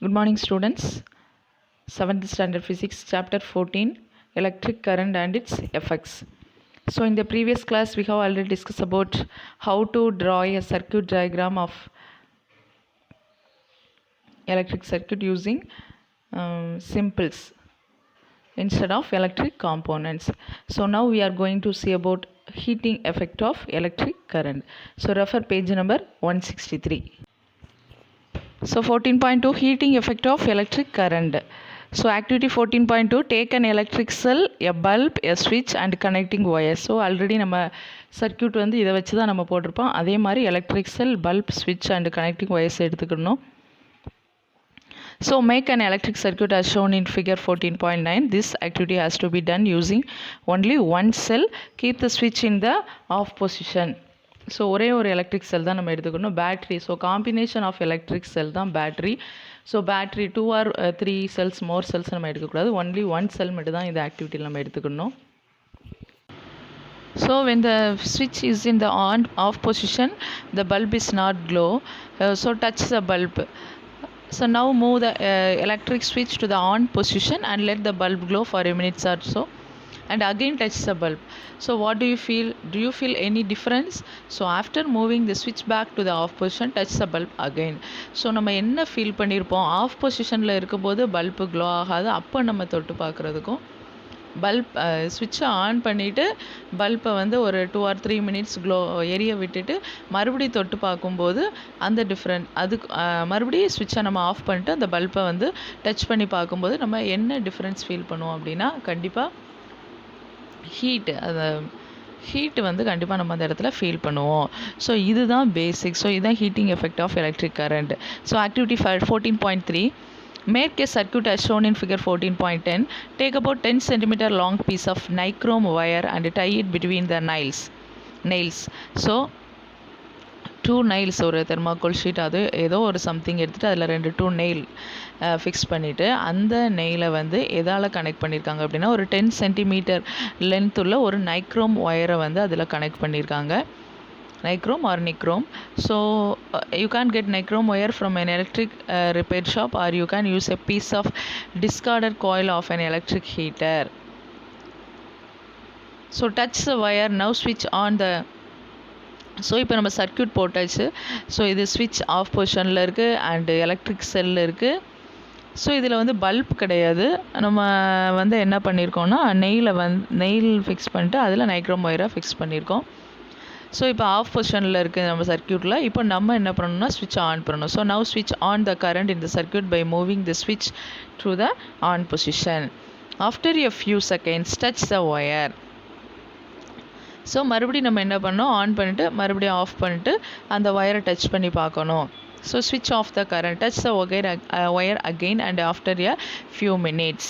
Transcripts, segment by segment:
Good morning, students. 7th Standard Physics, Chapter 14, Electric Current and its Effects. So, in the previous class, we have already discussed about how to draw a circuit diagram of electric circuit using simples instead of electric components. So, now we are going to see about heating effect of electric current. So, refer page number 163. So 14.2 heating effect of electric current. So activity 14.2 take an electric cell, a bulb, a switch and connecting wires. So already நம்ம circuit வந்து இதை வச்சு தான் நம்ம போட்டிருப்போம். அதே மாதிரி electric செல், bulb, ஸ்விட்ச் அண்ட் கனெக்டிங் ஒயர்ஸ் எடுத்துக்கணும். So make an electric circuit as shown in figure 14.9. This activity has to be done using only one cell. Keep the switch in the off position. So ஒரே ஒரு electric cell தான் நம்ம எடுத்துக்கணும். Battery, so combination of electric cell தான் battery. So battery 2 or 3 cells more cells நம்ம எடுக்கக்கூடாது. Only one செல் மட்டும் தான் இந்த ஆக்டிவிட்டியில் நம்ம எடுத்துக்கணும். So when the switch is in the on off position, the bulb is not glow. So touch the bulb. So now move the electric switch to the on position and let the bulb glow for a minute or so. And again touch the bulb. So what do you feel? Do you feel any difference? So after moving the switch back to the off position, touch the bulb again. So நம்ம என்ன feel பண்ணியிருப்போம், of பொசிஷனில் இருக்கும்போது bulb glow ஆகாது. அப்போ நம்ம தொட்டு பார்க்குறதுக்கும் பல்ப் ஸ்விட்சை ஆன் பண்ணிவிட்டு பல்பை வந்து ஒரு 2 or 3 minutes க்ளோ எரிய விட்டுட்டு மறுபடியும் தொட்டு பார்க்கும்போது அந்த டிஃப்ரெண்ட் அதுக்கு மறுபடியும் ஸ்விட்சை நம்ம ஆஃப் பண்ணிட்டு அந்த பல்பை வந்து டச் பண்ணி பார்க்கும்போது நம்ம என்ன டிஃப்ரென்ஸ் ஃபீல் பண்ணுவோம் அப்படின்னா கண்டிப்பாக ஹீட்டு வந்து கண்டிப்பாக நம்ம அந்த இடத்துல ஃபீல் பண்ணுவோம். ஸோ இதுதான் பேசிக். ஸோ இதுதான் heating effect of electric current. So activity 14.3 make a circuit as shown in figure 14.10. Take about 10 cm long piece of nichrome wire and tie it between the nails. So 2 nails, ஒரு thermocol sheet அது ஏதோ ஒரு something எடுத்துகிட்டு அதில் 2 nail fix பண்ணிவிட்டு அந்த நெயிலை வந்து எதால் கனெக்ட் பண்ணியிருக்காங்க அப்படின்னா ஒரு 10 cm லென்த் உள்ள ஒரு நைக்ரோம் ஒயரை வந்து அதில் கனெக்ட் பண்ணியிருக்காங்க. Nichrome or nichrome. So you can get nichrome wire from an electric repair shop, or you can use a piece of discarded coil of an electric heater. So touch the wire. Now switch on the. So இப்போ நம்ம circuit போட்டாச்சு. So இது ஸ்விட்ச் of பொசிஷனில் இருக்குது and electric செல்லில் இருக்குது. So இதில் வந்து பல்ப் கிடையாது. நம்ம வந்து என்ன பண்ணியிருக்கோம்னா நெயில் ஃபிக்ஸ் பண்ணிட்டு அதில் நைக்ரோம் ஒயராக ஃபிக்ஸ் பண்ணியிருக்கோம். ஸோ இப்போ ஆஃப் பொசிஷனில் இருக்குது நம்ம சர்க்யூட்டில். இப்போ நம்ம என்ன பண்ணணும்னா ஸ்விட்ச் ஆன் பண்ணணும். ஸோ நவ் ஸ்விட்ச் on the current in the circuit by moving த ஸ்விட்ச் to the on position. After a few seconds touch the wire. So மறுபடியும் நம்ம என்ன பண்ணோம், ஆன் பண்ணிவிட்டு மறுபடியும் ஆஃப் பண்ணிட்டு அந்த ஒயரை டச் பண்ணி பார்க்கணும். ஸோ ஸ்விட்ச் off the current, touch the wire again and after a few minutes.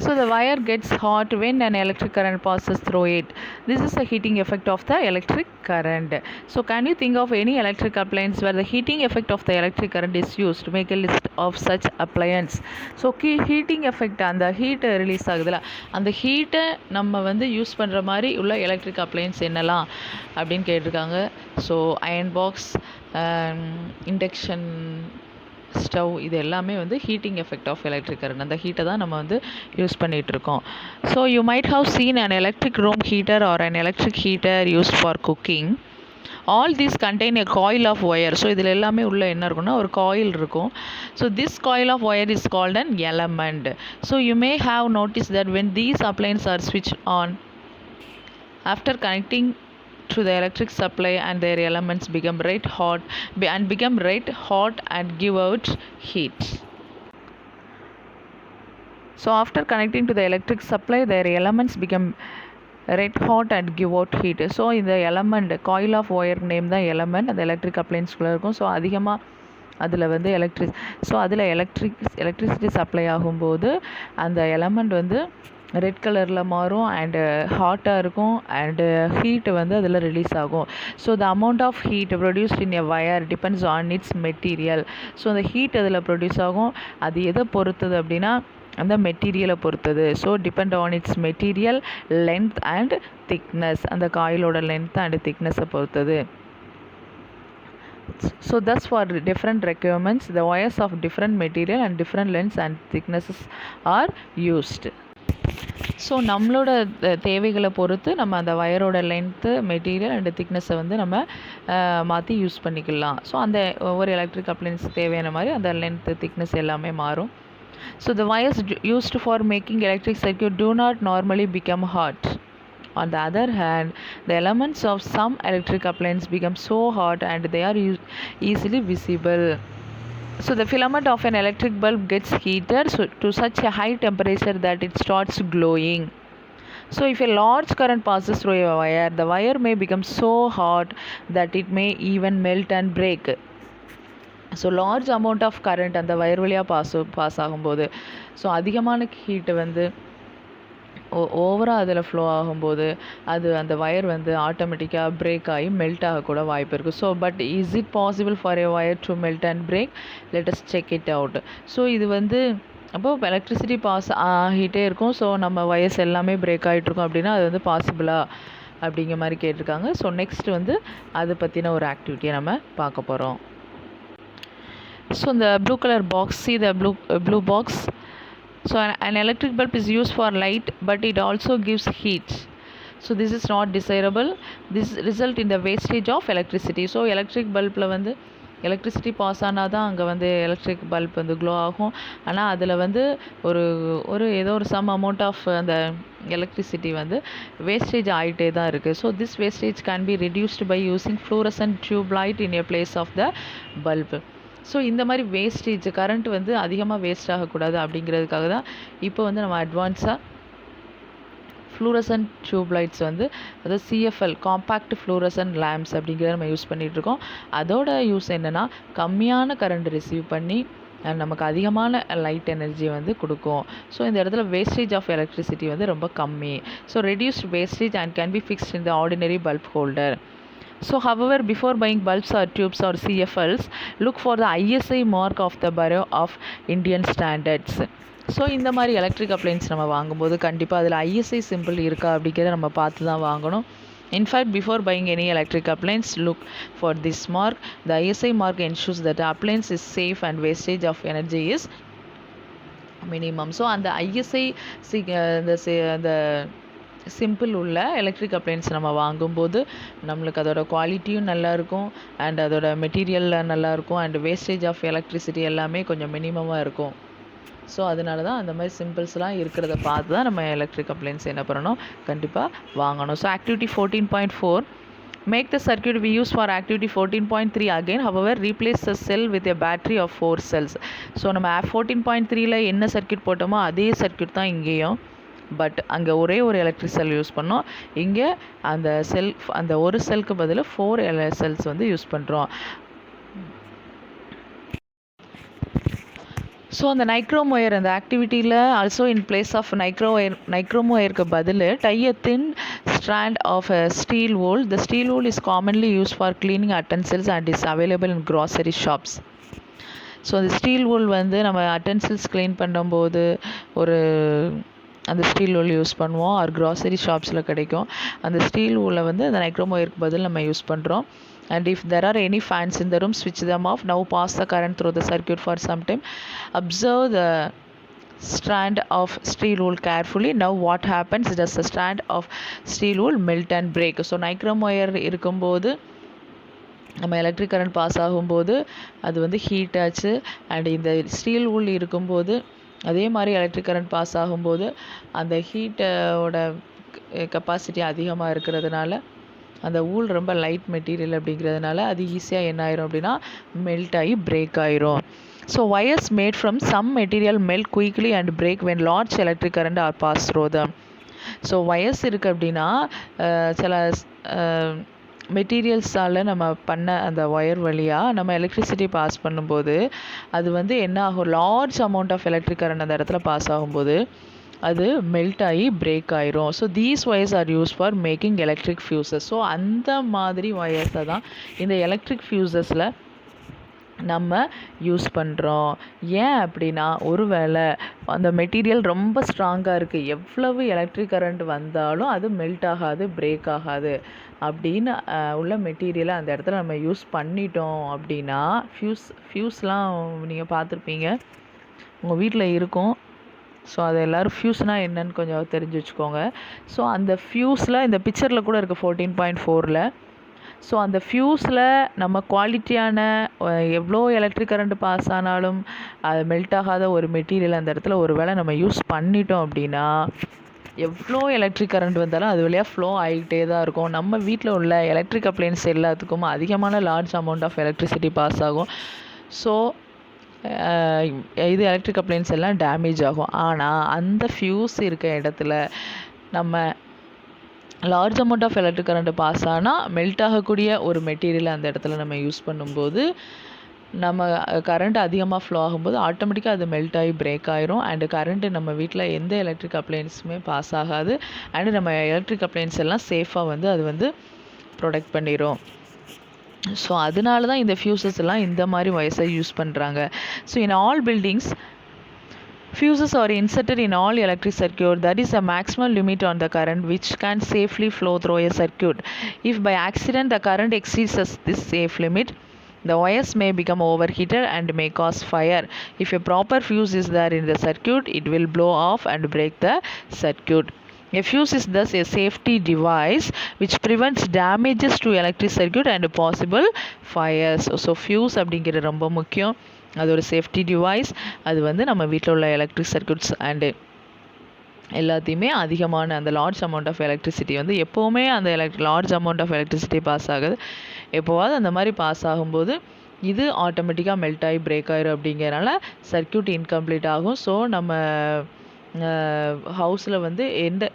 So the wire gets hot when an electric current passes through it. This is the heating effect of the electric current. So can you think of any electric appliance where the heating effect of the electric current is used? Make a list of such appliance. So heating effect, அந்த ஹீட்டை release ஆகுதுல, அந்த ஹீட்டை நம்ம வந்து use பண்ணுற மாதிரி உள்ள electric appliances என்னலாம் அப்படின்னு கேட்டிருக்காங்க. So iron box, induction stove, இது எல்லாமே வந்து heating effect of electric current. அந்த ஹீட்டை தான் நம்ம வந்து யூஸ் பண்ணிகிட்ருக்கோம். So you might have seen an electric room heater or an electric heater used for cooking. All these contain a coil of wire. So இதில் எல்லாமே உள்ள என்ன இருக்குன்னா ஒரு காயில் இருக்கும். So this coil of wire is called an element. So you may have notice that when these appliances are ஸ்விட்ச் on after connecting to the electric supply and their elements become red hot and give out heat. So after connecting to the electric supply their elements become red hot and give out heat. So இந்த element coil of wire name தான் element, அந்த electric applianceக்குள்ளே இருக்கும். So அதிகமாக அதில் வந்து அதில் electricity supply ஆகும்போது அந்த எலமெண்ட் வந்து ரெட் கலரில் மாறும் அண்டு ஹாட்டாக இருக்கும் அண்டு ஹீட்டு வந்து அதில் ரிலீஸ் ஆகும். So the amount of heat produced in a wire depends on its material. So அந்த ஹீட் அதில் ப்ரொடியூஸ் ஆகும். அது எதை பொறுத்தது அப்படின்னா அந்த மெட்டீரியலை பொறுத்தது. So depend on its material, length and thickness, அந்த காயிலோட லென்த் அண்ட் திக்னஸை பொறுத்தது. So thus for different requirements, the wires of different material and different lengths and thicknesses are used. So நம்மளோட தேவைகளை பொறுத்து நம்ம அந்த வயரோட லென்த்து மெட்டீரியல் அண்டு திக்னஸை வந்து நம்ம மாற்றி யூஸ் பண்ணிக்கலாம். ஸோ அந்த ஒவ்வொரு எலக்ட்ரிக் அப்ளையன்ஸ் தேவையான மாதிரி அந்த லென்த்து திக்னஸ் எல்லாமே மாறும். So the wires used for making electric circuit do not normally become hot. On the other hand, the elements of some electric appliances become so hot and they are easily visible. So the filament of an electric bulb gets heated to such a high temperature that it starts glowing. So if a large current passes through a wire, the wire may become so hot that it may even melt and break. So large amount of current அந்த வயர் வழியாக pass ஆகும்போது, so அதிகமான heat வந்து ஓவராக அதில் flow ஆகும்போது அது அந்த வயர் வந்து ஆட்டோமேட்டிக்காக பிரேக் ஆகி மெல்ட் ஆகக்கூட வாய்ப்பு இருக்குது. So but is it possible for a wire to melt and break? Let us check it out. So இது வந்து அப்போது எலக்ட்ரிசிட்டி பாஸ் ஆகிட்டே இருக்கும். ஸோ நம்ம வயர்ஸ் எல்லாமே பிரேக் ஆகிட்ருக்கோம் அப்படின்னா அது வந்து பாசிபிளா அப்படிங்கிற மாதிரி கேட்டிருக்காங்க. ஸோ நெக்ஸ்ட் வந்து அதை பற்றின ஒரு ஆக்டிவிட்டியை நம்ம பார்க்க போகிறோம். So in the blue color box, see the blue box. So an electric bulb is used for light, but it also gives heat. So this is not desirable. This result in the wastage of electricity. So electric bulbல வந்து electricity pass ஆனால் தான் அங்கே வந்து electric bulb வந்து glow ஆகும். ஆனால் அதில் வந்து ஒரு ஏதோ ஒரு சம் அமௌண்ட் ஆஃப் அந்த எலக்ட்ரிசிட்டி வந்து வேஸ்டேஜ் ஆகிட்டே தான் இருக்குது. So this wastage can be reduced by using fluorescent tube light in a place of the bulb. So இந்த மாதிரி வேஸ்டேஜ் கரண்ட் வந்து அதிகமாக வேஸ்ட் ஆகக்கூடாது அப்படிங்கிறதுக்காக தான் இப்போ வந்து நம்ம அட்வான்ஸாக ஃப்ளூரசன்ட் டியூப் லைட்ஸ் வந்து அதாவது சிஎஃப்எல் காம்பேக்ட் ஃப்ளூரசன்ட் லேம்ப்ஸ் அப்படிங்கிறத நம்ம யூஸ் பண்ணிகிட்ருக்கோம். அதோட யூஸ் என்னென்னா கம்மியான கரண்ட் ரிசீவ் பண்ணி நமக்கு அதிகமான லைட் எனர்ஜியை வந்து கொடுக்கும். ஸோ இந்த இடத்துல வேஸ்டேஜ் ஆஃப் எலக்ட்ரிசிட்டி வந்து ரொம்ப கம்மி. So reduced wastage and can be fixed in the ordinary bulb holder. So however, before buying bulbs or tubes or CFLs, look for the ISI mark of the Bureau of Indian Standards. So இந்த மாதிரி electric appliances நம்ம வாங்கும்போது கண்டிப்பாக அதில் ISI simple இருக்கா அப்படிங்கிறத நம்ம பார்த்து தான் வாங்கணும். In fact before buying any electric appliances look for this mark. The ISI mark ensures that appliances is safe and wastage of energy is minimum. So அந்த ஐஎஸ்ஐ அந்த சிம்பிள் உள்ள எலக்ட்ரிக் அப்ளையன்ஸ் நம்ம வாங்கும்போது நம்மளுக்கு அதோட குவாலிட்டியும் நல்லாயிருக்கும் அண்ட் அதோட மெட்டீரியலில் நல்லாயிருக்கும் அண்ட் வேஸ்டேஜ் ஆஃப் எலக்ட்ரிசிட்டி எல்லாமே கொஞ்சம் மினிமமாக இருக்கும். ஸோ அதனால தான் அந்த மாதிரி சிம்பிள்ஸ்லாம் இருக்கிறத பார்த்து தான் நம்ம எலக்ட்ரிக் அப்ளையன்ஸ் என்ன பண்ணணும், கண்டிப்பாக வாங்கணும். So activity 14.4, make the circuit we use for activity 14.3 again. However, replace the cell with a battery of 4 cells. So நம்ம 14.3ல என்ன சர்க்கியூட் போட்டோமோ அதே சர்க்கியூட் தான் இங்கேயும். பட் அங்கே ஒரே ஒரு எலக்ட்ரிக் செல் யூஸ் பண்ணோம். இங்கே அந்த ஒரு செல்க்கு பதில் 4 செல்ஸ் வந்து யூஸ் பண்ணுறோம். ஸோ அந்த நைக்ரோம் ஒயர் அந்த ஆக்டிவிட்டியில் also in place of nichrome ஒயருக்கு பதில் tie a thin strand of a steel wool. The steel wool is commonly used for cleaning utensils and is available in grocery shops. So அந்த steel wool வந்து நம்ம அட்டென்சில்ஸ் clean பண்ணும்போது அந்த steel wool use பண்ணுவோம். R grocery ஷாப்ஸில் கிடைக்கும். அந்த steel wool-ஐ வந்து அந்த நைக்ரோம் ஒயருக்கு பதில் நம்ம யூஸ் பண்ணுறோம். And if there are any fans in the room, switch them off. Now pass the current through the circuit for some time. Observe the strand of steel wool carefully. Now what happens? Does the strand of steel wool melt and break? So nichrome wire இருக்கும்போது நம்ம electric current pass ஆகும்போது அது வந்து heat ஆச்சு. And இந்த steel wool இருக்கும்போது அதே மாதிரி எலக்ட்ரிக் கரண்ட் பாஸ் ஆகும்போது அந்த ஹீட்டோட கெப்பாசிட்டி அதிகமாக இருக்கிறதுனால அந்த wool ரொம்ப லைட் மெட்டீரியல் அப்படிங்கிறதுனால அது ஈஸியாக என்ன ஆயிரும் அப்படின்னா மெல்ட் ஆகி பிரேக் ஆயிரும். So wires made from some material melt quickly and break when large electric current are passed through them. So wires இருக்குது அப்படின்னா சில மெட்டீரியல்ஸால் நம்ம பண்ண அந்த ஒயர் வழியாக நம்ம எலக்ட்ரிசிட்டி பாஸ் பண்ணும்போது அது வந்து என்ன ஆகும், large amount of electric current அந்த இடத்துல பாஸ் ஆகும்போது அது மெல்ட் ஆகி பிரேக் ஆயிரும். So these wires are use for making electric fuses. So அந்த மாதிரி ஒயர்ஸை தான் இந்த எலக்ட்ரிக் ஃபியூசஸில் நம்ம யூஸ் பண்ணுறோம். ஏன் அப்படின்னா, ஒருவேளை அந்த மெட்டீரியல் ரொம்ப ஸ்ட்ராங்காக இருக்குது, எவ்வளவு எலக்ட்ரிக் கரண்ட் வந்தாலும் அது மெல்ட் ஆகாது, பிரேக் ஆகாது அப்படின்னு உள்ள மெட்டீரியலை அந்த இடத்துல நம்ம யூஸ் பண்ணிட்டோம் அப்படின்னா, ஃப்யூஸ்லாம் நீங்கள் பார்த்துருப்பீங்க, உங்கள் வீட்டில் இருக்கும். ஸோ அது எல்லோரும் ஃப்யூஸ்னால் என்னன்னு கொஞ்சம் தெரிஞ்சு வச்சுக்கோங்க. ஸோ அந்த ஃப்யூஸில் இந்த பிக்சரில் கூட இருக்குது 14.4ல். ஸோ அந்த ஃப்யூஸில் நம்ம குவாலிட்டியான எவ்வளோ எலக்ட்ரிக் கரண்ட் பாஸ் ஆனாலும் அது மெல்ட் ஆகாத ஒரு மெட்டீரியல் அந்த இடத்துல ஒரு வேளை நம்ம யூஸ் பண்ணிட்டோம் அப்படின்னா, எவ்வளோ எலக்ட்ரிக் கரண்ட் வந்தாலும் அது வழியாக ஃப்ளோ ஆகிட்டே தான் இருக்கும். நம்ம வீட்டில் உள்ள எலக்ட்ரிக் அப்ளையன்ஸ் எல்லாத்துக்கும் அதிகமான large amount of electricity pass ஆகும். ஸோ இது எலக்ட்ரிக் அப்ளையன்ஸ் எல்லாம் டேமேஜ் ஆகும். ஆனால் அந்த ஃப்யூஸ் இருக்க இடத்துல நம்ம large amount of electric current pass ஆனால் மெல்ட் ஆகக்கூடிய ஒரு மெட்டீரியல் அந்த இடத்துல நம்ம யூஸ் பண்ணும்போது, நம்ம கரண்ட் அதிகமாக ஃப்ளோ ஆகும்போது ஆட்டோமேட்டிக்காக அது மெல்ட் ஆகி பிரேக் ஆயிரும். அண்டு கரண்ட்டு நம்ம வீட்டில் எந்த எலக்ட்ரிக் அப்ளையன்ஸுமே பாஸ் ஆகாது. அண்டு நம்ம எலக்ட்ரிக் அப்ளையன்ஸ் எல்லாம் சேஃபாக அது வந்து ப்ரொடெக்ட் பண்ணிடும். ஸோ அதனால தான் இந்த ஃப்யூசஸ் எல்லாம் இந்த மாதிரி வயசை யூஸ் பண்ணுறாங்க. So in all buildings, fuses are inserted in all electric circuit. There is a maximum limit on the current which can safely flow through a circuit. If by accident the current exceeds this safe limit, the wires may become overheated and may cause fire. If a proper fuse is there in the circuit, it will blow off and break the circuit. A fuse is thus a safety device which prevents damages to electric circuit and possible fires. So fuse அப்படிங்கிறது ரொம்ப முக்கியம். அது ஒரு safety device. அது நம்ம வீட்டில் உள்ள electric circuits and எல்லாத்தையுமே அதிகமான அந்த லார்ஜ் அமௌண்ட் ஆஃப் எலக்ட்ரிசிட்டி எப்போவுமே அந்த large amount of electricity pass ஆகுது. எப்போவாது அந்த மாதிரி பாஸ் ஆகும்போது இது ஆட்டோமேட்டிக்காக மெல்ட் ஆகி பிரேக் ஆயிரும். அப்படிங்கிறனால சர்க்யூட் இன்கம்ப்ளீட் ஆகும். ஸோ நம்ம ஹவுஸில்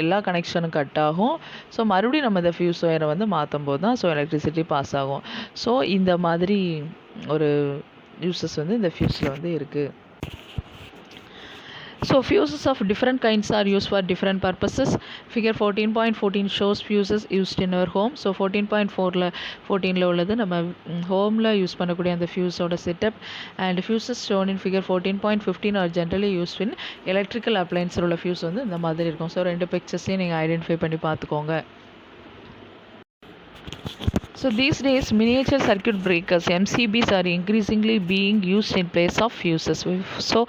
எல்லா கனெக்ஷனும் கட் ஆகும். ஸோ மறுபடியும் நம்ம இந்த ஃபியூஸ் ஒயரை மாற்றும் போது தான் எலக்ட்ரிசிட்டி பாஸ் ஆகும். ஸோ இந்த மாதிரி ஒரு யூசஸ் இந்த ஃபியூஸில் இருக்குது. So fuses of different kinds are used for different purposes. Figure 14.14 shows fuses used in our home. So 14.14ல உள்ளது நம்ம ஹோமில் யூஸ் பண்ணக்கூடிய அந்த ஃபியூஸோட setup. And fuses shown in figure 14.15 are generally used in electrical appliances உள்ள fuse இந்த மாதிரி இருக்கும். ஸோ ரெண்டு பிக்சர்ஸையும் நீங்கள் ஐடென்டிஃபை பண்ணி பார்த்துக்கோங்க. So these days miniature circuit breakers MCBs are increasingly being used in place of fuses. So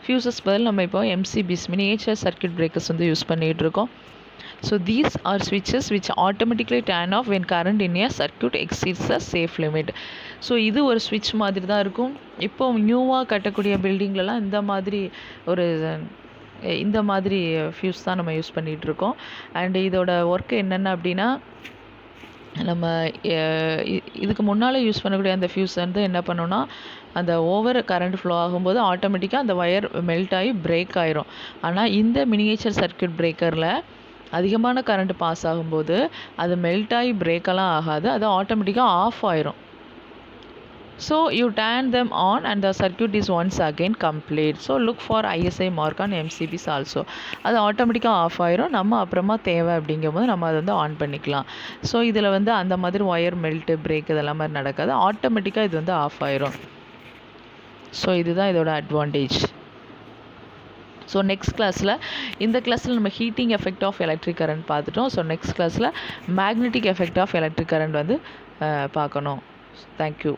fuses பதில் நம்ம இப்போ MCBs miniature circuit breakers use பண்ணிகிட்டு இருக்கோம். So these are switches which automatically turn off when current in a circuit exceeds the safe limit. So இது ஒரு ஸ்விட்ச் மாதிரி தான் இருக்கும். இப்போ நியூவாக கட்டக்கூடிய பில்டிங்லலாம் இந்த மாதிரி ஃபியூஸ் தான் நம்ம யூஸ் பண்ணிகிட்ருக்கோம். அண்ட் இதோட ஒர்க் என்னென்ன அப்படின்னா, நம்ம இதுக்கு முன்னால் யூஸ் பண்ணக்கூடிய அந்த ஃபியூஸ் என்ன பண்ணோன்னா, அந்த ஓவர் கரண்ட் ஃப்ளோ ஆகும்போது ஆட்டோமேட்டிக்காக அந்த ஒயர் மெல்ட் ஆகி பிரேக் ஆயிரும். ஆனால் இந்த மினியேச்சர் சர்க்யூட் பிரேக்கரில் அதிகமான கரண்ட் பாஸ் ஆகும்போது அது மெல்ட் ஆகி பிரேக்கெல்லாம் ஆகாது, அது ஆட்டோமேட்டிக்காக ஆஃப் ஆயிரும். So you turn them on and the circuit is once again complete. So look for ISI mark on MCBs also. அது ஆட்டோமேட்டிக்காக ஆஃப் ஆயிரும். நம்ம அப்புறமா தேவை அப்படிங்கும்போது நம்ம அதை ஆன் பண்ணிக்கலாம். ஸோ இதில் அந்த மாதிரி ஒயர் மெல்ட்டு பிரேக் இதெல்லாம் மாதிரி நடக்காது, ஆட்டோமேட்டிக்காக இது ஆஃப் ஆயிரும். ஸோ இதுதான் இதோட அட்வான்டேஜ். ஸோ நெக்ஸ்ட் கிளாஸில் இந்த கிளாஸில் நம்ம heating effect of electric current பார்த்துட்டோம். ஸோ நெக்ஸ்ட் கிளாஸில் magnetic effect of electric current பார்க்கணும். தேங்க்யூ.